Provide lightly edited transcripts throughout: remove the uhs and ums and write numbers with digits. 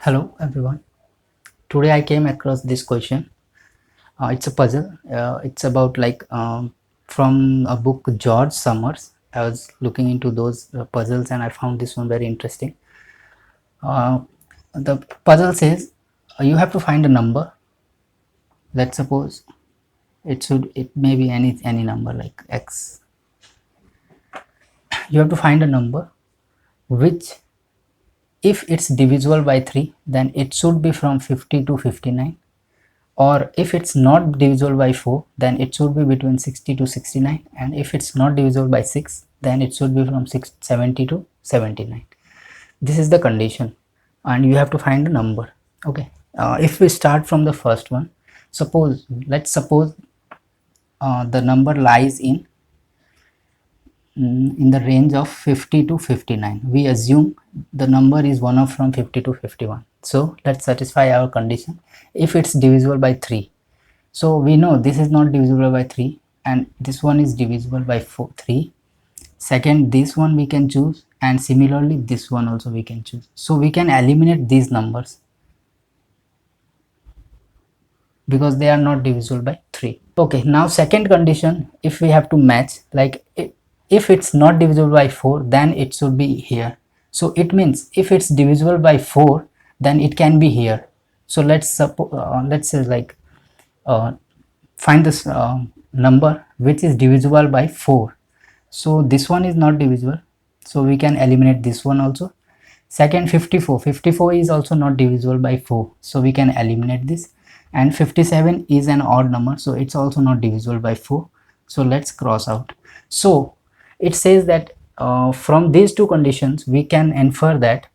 Hello everyone. Today I came across this question. It's a puzzle. It's about from a book George Summers. I was looking into those puzzles and I found this one very interesting. Uh, the puzzle says you have to find a number. Let's suppose it may be any number like x. You have to find a number which, if it's divisible by 3, then it should be from 50 to 59, or if it's not divisible by 4, then it should be between 60 to 69, and if it's not divisible by 6, then it should be from 70 to 79. This is the condition and you have to find a number. Okay, if we start from the first one, let's suppose the number lies in the range of 50 to 59. We assume the number is one of from 50 to 51. So let's satisfy our condition. If it's divisible by 3, so we know this is not divisible by 3 and this one is divisible by 3. Second, this one we can choose, and similarly this one also we can choose. So we can eliminate these numbers because they are not divisible by 3. Okay, now second condition, if we have to match, like if it's not divisible by 4, then it should be here. So it means if it's divisible by 4, then it can be here. So let's say find this number which is divisible by 4. So this one is not divisible, so we can eliminate this one also. Second, 54 is also not divisible by 4, so we can eliminate this. And 57 is an odd number, so it's also not divisible by 4, so let's cross out. So it says that from these two conditions we can infer that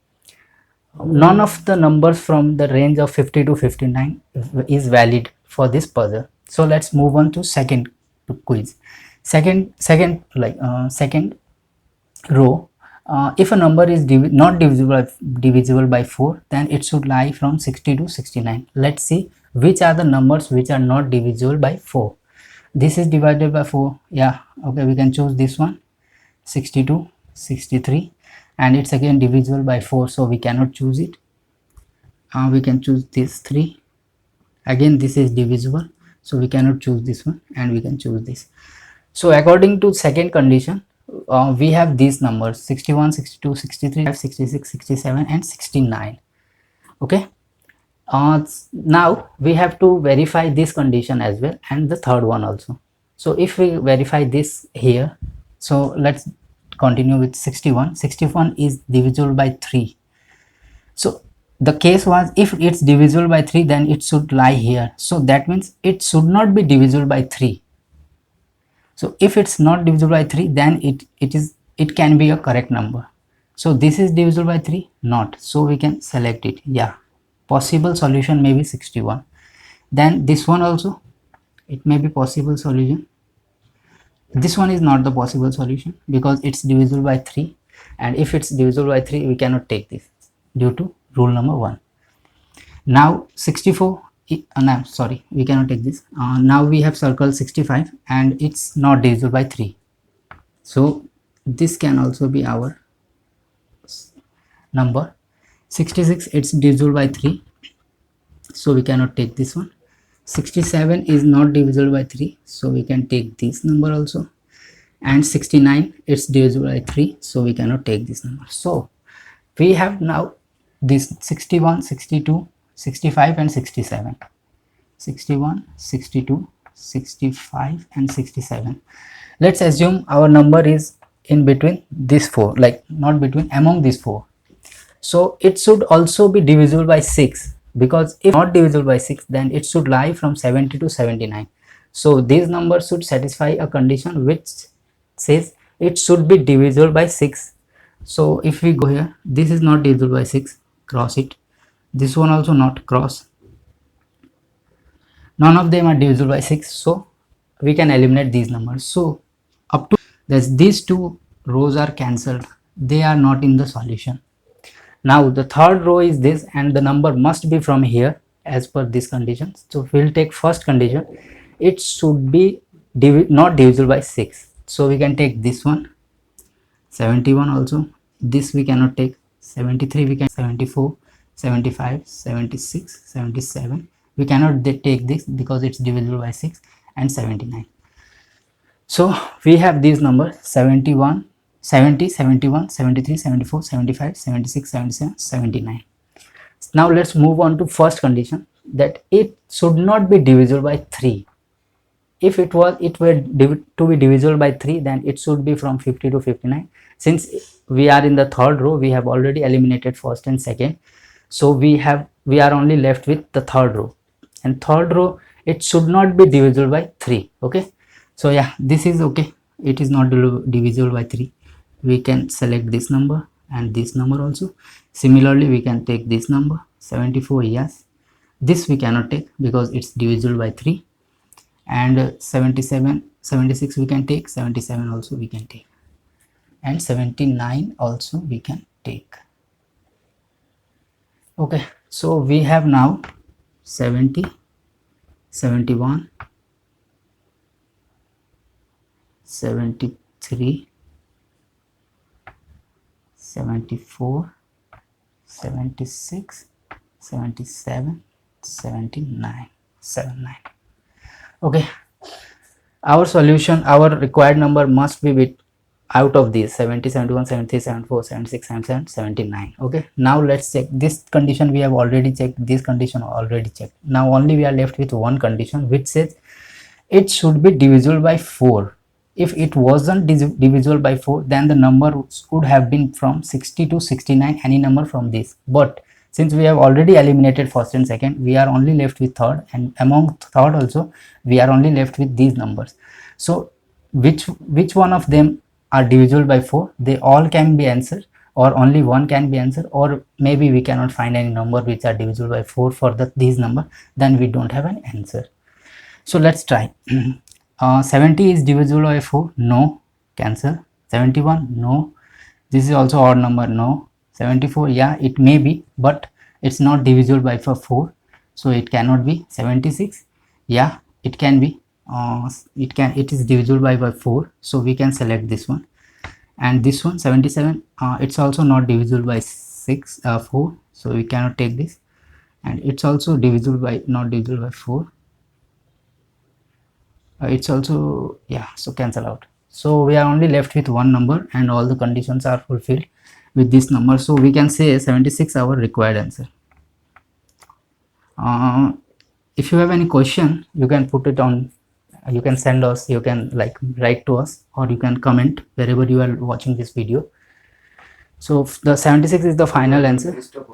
none of the numbers from the range of 50 to 59 is valid for this puzzle. So let's move on to second quiz. Second row, if a number is not divisible by 4, then it should lie from 60 to 69. Let's see which are the numbers which are not divisible by 4. This is divided by 4. Yeah, okay, we can choose this one, 62, 63, and it's again divisible by 4, so we cannot choose it. We can choose this 3. Again, this is divisible, so we cannot choose this one, and we can choose this. So according to second condition, we have these numbers 61, 62, 63, 66, 67, and 69. Okay. Now we have to verify this condition as well, and the third one also. So if we verify this here, so let's continue with 61. 61 is divisible by 3. So the case was, if it's divisible by 3, then it should lie here. So that means it should not be divisible by 3. So if it's not divisible by 3, then it can be a correct number. So this is divisible by 3, not. So we can select it. Yeah, possible solution may be 61. Then this one also, it may be possible solution. This one is not the possible solution because it's divisible by 3, and if it's divisible by 3, we cannot take this due to rule number 1. Now 64, no, sorry, we cannot take this. Now we have circled 65 and it's not divisible by 3, so this can also be our number. 66, it's divisible by 3, so we cannot take this one. 67 is not divisible by 3, so we can take this number also. And 69, it's divisible by 3, so we cannot take this number. So we have now this 61, 62, 65 and 67. 61, 62, 65 and 67. Let's assume our number is in between these 4, like not between, among these 4. So it should also be divisible by 6, because if not divisible by 6, then it should lie from 70 to 79. So these numbers should satisfy a condition which says it should be divisible by 6. So if we go here, this is not divisible by 6, cross it. This one also not, cross. None of them are divisible by 6, so we can eliminate these numbers. So up to these two rows are cancelled, they are not in the solution. Now the third row is this, and the number must be from here as per these conditions. So we'll take first condition, it should be not divisible by 6. So we can take this one, 71 also. This we cannot take. 73 we can, 74, 75, 76, 77. We cannot take this because it's divisible by 6, and 79. So we have these numbers 71, 70, 71, 73, 74, 75, 76, 77, 79. Now let's move on to first condition, that it should not be divisible by 3. If it were to be divisible by 3, then it should be from 50 to 59. Since we are in the third row, we have already eliminated first and second, so we are only left with the third row, and third row it should not be divisible by 3. Okay, so yeah, this is okay, it is not divisible by 3. We can select this number and this number also. Similarly, we can take this number 74. Yes, this we cannot take because it's divisible by 3. And 77, 76 we can take, 77 also we can take, and 79 also we can take. Okay, so we have now 70, 71, 73, 74, 76, 77, 79, 79. Okay, our solution, our required number must be out of these 70, 71, 73, 74, 76, 77, 79. Okay, now let's check this condition. We have already checked this condition, already checked. Now only we are left with one condition, which says it should be divisible by 4. If it wasn't divisible by 4, then the number would have been from 60 to 69, any number from this. But since we have already eliminated first and second, we are only left with third, and among third also we are only left with these numbers. So which one of them are divisible by 4? They all can be answered, or only one can be answered, or maybe we cannot find any number which are divisible by 4 for these number, then we don't have an answer. So let's try. 70 is divisible by 4, no, cancel. 71, no. This is also odd number, no. 74, yeah, it may be, but it's not divisible by 4, so it cannot be. 76, yeah, it can be. It is divisible by 4, so we can select this one. And this one 77, it's also not divisible by 4, so we cannot take this. And it's also not divisible by 4. It's also, yeah, so cancel out. So we are only left with one number, and all the conditions are fulfilled with this number, so we can say 76 our required answer. If you have any question, you can put it on, you can send us, you can write to us, or you can comment wherever you are watching this video. So the 76 is the final answer.